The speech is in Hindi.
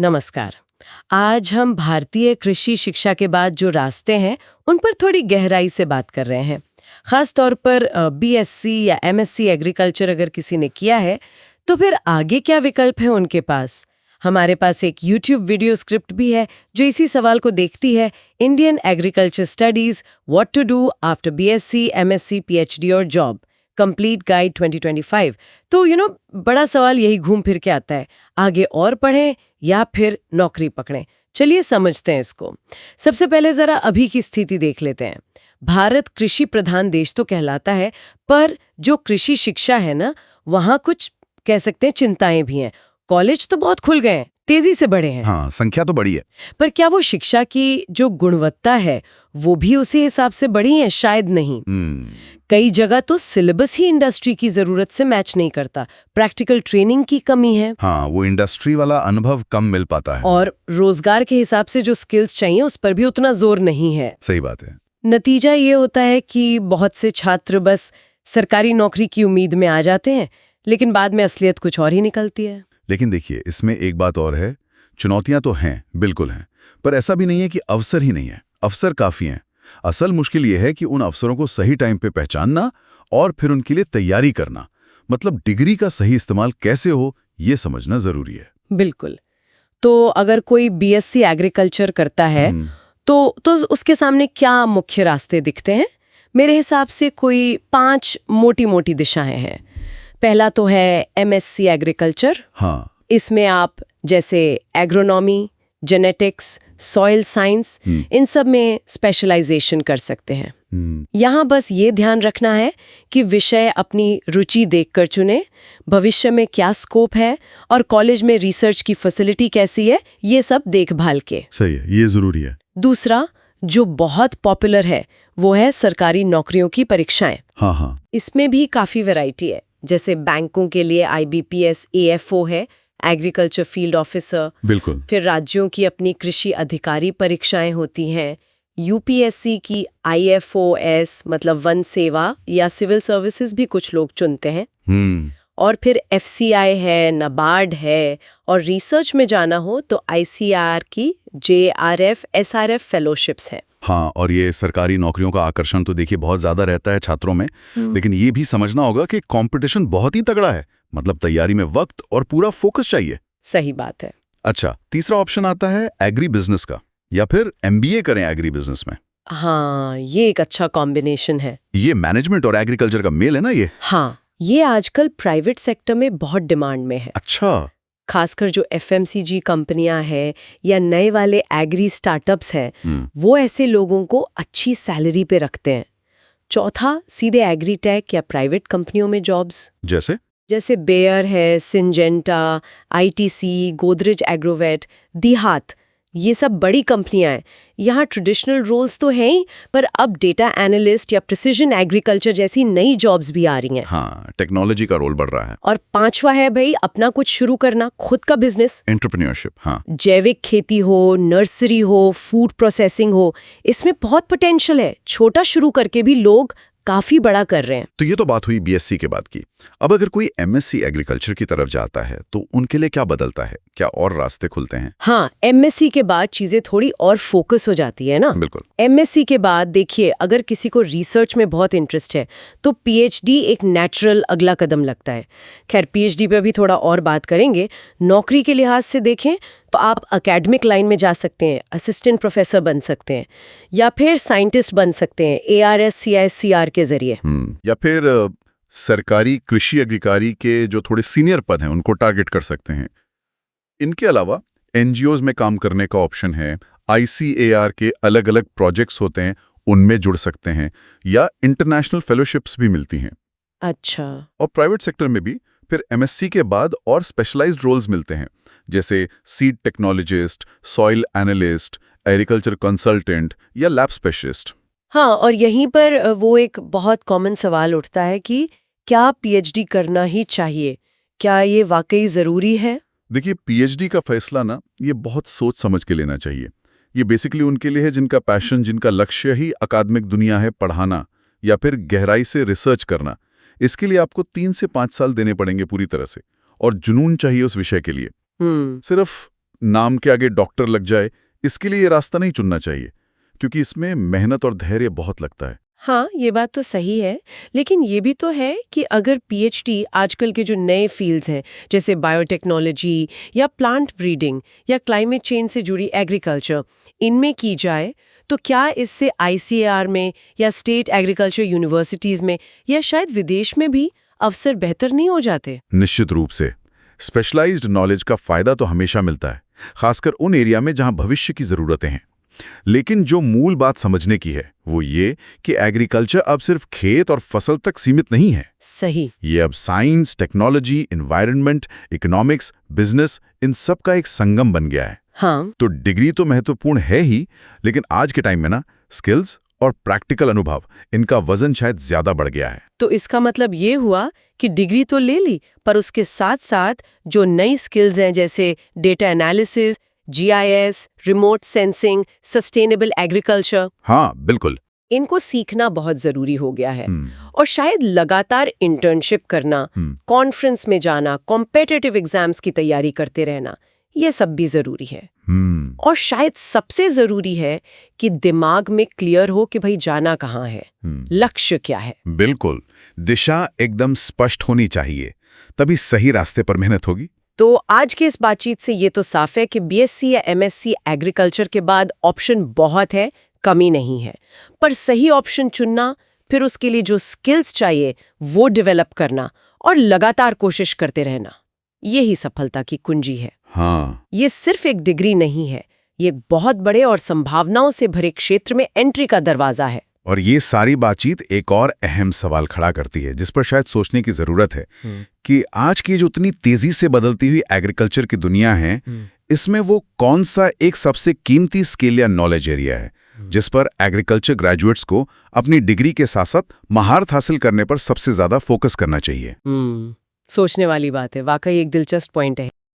नमस्कार। आज हम भारतीय कृषि शिक्षा के बाद जो रास्ते हैं उन पर थोड़ी गहराई से बात कर रहे हैं। खास तौर पर बीएससी या एमएससी एग्रीकल्चर अगर किसी ने किया है तो फिर आगे क्या विकल्प है उनके पास। हमारे पास एक यूट्यूब वीडियो स्क्रिप्ट भी है जो इसी सवाल को देखती है, Indian agriculture studies, what to do after BSc, MSc, PhD और जॉब, कंप्लीट गाइड 2025। तो बड़ा सवाल यही घूम फिर के आता है, आगे और पढ़ें या फिर नौकरी पकड़ें। चलिए समझते हैं इसको। सबसे पहले जरा अभी की स्थिति देख लेते हैं। भारत कृषि प्रधान देश तो कहलाता है, पर जो कृषि शिक्षा है ना, वहाँ कुछ कह सकते हैं चिंताएं भी हैं। कॉलेज तो बहुत खुल गए हैं, तेजी से बढ़े हैं। हाँ, संख्या तो बड़ी है। पर क्या वो शिक्षा की जो गुणवत्ता है वो भी उसी हिसाब से बढ़ी है? शायद नहीं। कई जगह तो सिलेबस ही इंडस्ट्री की जरूरत से मैच नहीं करता, प्रैक्टिकल ट्रेनिंग की कमी है। हाँ, वो इंडस्ट्री वाला अनुभव कम मिल पाता है। और रोजगार के हिसाब से जो स्किल्स चाहिए उस पर भी उतना जोर नहीं है। सही बात है। नतीजा ये होता है कि बहुत से छात्र बस सरकारी नौकरी की उम्मीद में आ जाते हैं, लेकिन बाद में असलियत कुछ और ही निकलती है। लेकिन देखिए, इसमें एक बात और है, चुनौतियां तो हैं, बिल्कुल हैं, पर ऐसा भी नहीं है कि अवसर ही नहीं है। अवसर काफी हैं। असल मुश्किल ये है कि उन अवसरों को सही टाइम पे पहचानना और फिर उनके लिए तैयारी करना, मतलब डिग्री का सही इस्तेमाल कैसे हो, ये समझना जरूरी है। बिल्कुल। तो अगर कोई बीएससी एग्रीकल्चर करता है तो उसके सामने क्या मुख्य रास्ते दिखते हैं? मेरे हिसाब से कोई 5 मोटी मोटी दिशाएं हैं। पहला तो है एमएससी एग्रीकल्चर। हाँ, इसमें आप जैसे एग्रोनॉमी, जेनेटिक्स, सॉइल साइंस, इन सब में स्पेशलाइजेशन कर सकते हैं। यहाँ बस ये ध्यान रखना है कि विषय अपनी रुचि देखकर चुने, भविष्य में क्या स्कोप है और कॉलेज में रिसर्च की फैसिलिटी कैसी है, ये सब देखभाल के। सही है, ये जरूरी है। दूसरा जो बहुत पॉपुलर है वो है सरकारी नौकरियों की परीक्षाएं। हाँ, इसमें भी काफी वैरायटी है। जैसे बैंकों के लिए आईबीपीएस, एएफओ है, एग्रीकल्चर फील्ड ऑफिसर। बिल्कुल। फिर राज्यों की अपनी कृषि अधिकारी परीक्षाएं होती हैं। यूपीएससी की आईएफओएस मतलब वन सेवा या सिविल सर्विसेज भी कुछ लोग चुनते हैं। और फिर एफसीआई है, नाबार्ड है, और रिसर्च में जाना हो तो आईसीआर की जेआरएफ, एसआरएफ फेलोशिप्स हैं। हाँ, और ये सरकारी नौकरियों का आकर्षण तो देखिए बहुत ज्यादा रहता है छात्रों में, लेकिन ये भी समझना होगा कि कंपटीशन बहुत ही तगड़ा है, मतलब तैयारी में वक्त और पूरा फोकस चाहिए। सही बात है। अच्छा, तीसरा ऑप्शन आता है एग्री बिजनेस का, या फिर एमबीए करें एग्री बिजनेस में। हाँ, ये एक अच्छा कॉम्बिनेशन है। ये मैनेजमेंट और एग्रीकल्चर का मेल है ना ये। हाँ, ये आजकल प्राइवेट सेक्टर में बहुत डिमांड में है। अच्छा। खासकर जो एफएमसीजी कंपनियां हैं या नए वाले एग्री स्टार्टअप्स हैं, वो ऐसे लोगों को अच्छी सैलरी पे रखते हैं। चौथा, सीधे एग्री टेक या प्राइवेट कंपनियों में जॉब्स, जैसे बेयर है, सिंजेंटा, आईटीसी, गोदरेज एग्रोवेट, दिहात, ये सब बड़ी कंपनियां हैं। यहाँ ट्रेडिशनल रोल्स तो हैं ही, पर अब डेटा एनालिस्ट या प्रिसिजन एग्रीकल्चर जैसी नई जॉब्स भी आ रही हैं। हाँ, टेक्नोलॉजी का रोल बढ़ रहा है। और पांचवा है भाई अपना कुछ शुरू करना, खुद का बिजनेस, एंटरप्रेन्योरशिप। हाँ, जैविक खेती हो, नर्सरी हो, फूड प्रोसेसिंग हो, इसमें बहुत पोटेंशियल है। छोटा शुरू करके भी लोग काफी बड़ा कर रहे हैं। तो ये तो बात हुई बीएससी के बाद की। अब अगर कोई एमएससी एग्रीकल्चर की तरफ जाता है तो उनके लिए क्या बदलता है, क्या और रास्ते खुलते हैं? हाँ, एमएससी के बाद चीजें थोड़ी और फोकस हो जाती है ना। बिल्कुल। एमएससी के बाद देखिए, अगर किसी को रिसर्च में बहुत इंटरेस्ट है तो पीएचडी एक नेचुरल अगला कदम लगता है। खैर, पीएचडी पे भी थोड़ा और बात करेंगे। नौकरी के लिहाज से देखें तो आप एकेडमिक लाइन में जा सकते हैं, असिस्टेंट प्रोफेसर बन सकते हैं, या फिर साइंटिस्ट बन सकते हैं एआरएस, सीआईएससीआर के जरिए। या फिर सरकारी कृषि अधिकारी के जो थोड़े सीनियर पद हैं उनको टारगेट कर सकते हैं। इनके अलावा एनजीओज में काम करने का ऑप्शन है, आईसीएआर के अलग अलग प्रोजेक्ट्स होते हैं, उनमें जुड़ सकते हैं, या इंटरनेशनल फेलोशिप्स भी मिलती हैं। अच्छा। और प्राइवेट सेक्टर में भी फिर एमएससी के बाद और स्पेशलाइज्ड रोल्स मिलते हैं, जैसे seed technologist, soil analyst, agriculture consultant या लैब स्पेशलिस्ट। हाँ, और यहीं पर वो एक बहुत कॉमन सवाल उठता है कि क्या पीएचडी करना ही चाहिए? क्या ये वाकई ज़रूरी है? देखिए, पीएचडी का फैसला ना ये बहुत सोच समझ के लेना चाहिए। ये बेसिकली उनके लिए है जिनका पैशन, जिनका लक्ष्य ही अकादमिक दुनिया है, पढ़ाना या फिर गहराई से रिसर्च करना। इसके लिए आपको 3 से 5 साल देने पड़ेंगे पूरी तरह से, और जुनून चाहिए उस विषय के लिए। सिर्फ नाम के आगे डॉक्टर लग जाए, इसके लिए ये रास्ता नहीं चुनना चाहिए, क्योंकि इसमें मेहनत और धैर्य बहुत लगता है। हाँ, ये बात तो सही है, लेकिन ये भी तो है कि अगर पीएचडी आजकल के जो नए फील्ड्स हैं, जैसे बायोटेक्नोलॉजी या प्लांट ब्रीडिंग या क्लाइमेट चेंज से जुड़ी एग्रीकल्चर, इनमें की जाए, तो क्या इससे आईसीएआर में या स्टेट एग्रीकल्चर यूनिवर्सिटीज में या शायद विदेश में भी अवसर बेहतर नहीं हो जाते? निश्चित रूप से स्पेशलाइज्ड नॉलेज का फायदा तो हमेशा मिलता है, खासकर उन एरिया में जहां भविष्य की जरूरतें हैं। लेकिन जो मूल बात समझने की है वो ये कि एग्रीकल्चर अब सिर्फ खेत और फसल तक सीमित नहीं है। सही। ये अब science, technology, environment, economics, business, इन सब का एक संगम बन गया है। हाँ। तो डिग्री तो महत्वपूर्ण है ही, लेकिन आज के टाइम में ना स्किल्स और प्रैक्टिकल अनुभव, इनका वजन शायद ज्यादा बढ़ गया है। तो इसका मतलब ये हुआ कि डिग्री तो ले ली, पर उसके साथ साथ जो नई स्किल्स हैं, जैसे data analysis, GIS, remote sensing, sustainable agriculture, हाँ बिल्कुल, इनको सीखना बहुत जरूरी हो गया है। और शायद लगातार इंटर्नशिप करना, कॉन्फ्रेंस में जाना, कॉम्पिटिटिव एग्जाम्स की तैयारी करते रहना, ये सब भी जरूरी है। और शायद सबसे जरूरी है कि दिमाग में क्लियर हो कि भाई जाना कहाँ है, लक्ष्य क्या है। बिल्कुल, दिशा एकदम स्पष्ट होनी चाहिए, तभी सही रास्ते पर मेहनत होगी। तो आज के इस बातचीत से ये तो साफ है कि बीएससी या एमएससी एग्रीकल्चर के बाद ऑप्शन बहुत है, कमी नहीं है, पर सही ऑप्शन चुनना, फिर उसके लिए जो स्किल्स चाहिए वो डेवलप करना और लगातार कोशिश करते रहना, यही सफलता की कुंजी है। हाँ, ये सिर्फ एक डिग्री नहीं है, ये एक बहुत बड़े और संभावनाओं से भरे क्षेत्र में एंट्री का दरवाजा है। और ये सारी बातचीत एक और अहम सवाल खड़ा करती है, जिस पर शायद सोचने की जरूरत है कि आज की जो इतनी तेजी से बदलती हुई एग्रीकल्चर की दुनिया है, इसमें वो कौन सा एक सबसे कीमती स्किल या नॉलेज एरिया है जिस पर एग्रीकल्चर ग्रेजुएट्स को अपनी डिग्री के साथ साथ महारत हासिल करने पर सबसे ज्यादा फोकस करना चाहिए। सोचने वाली बात है, वाकई एक दिलचस्प पॉइंट है।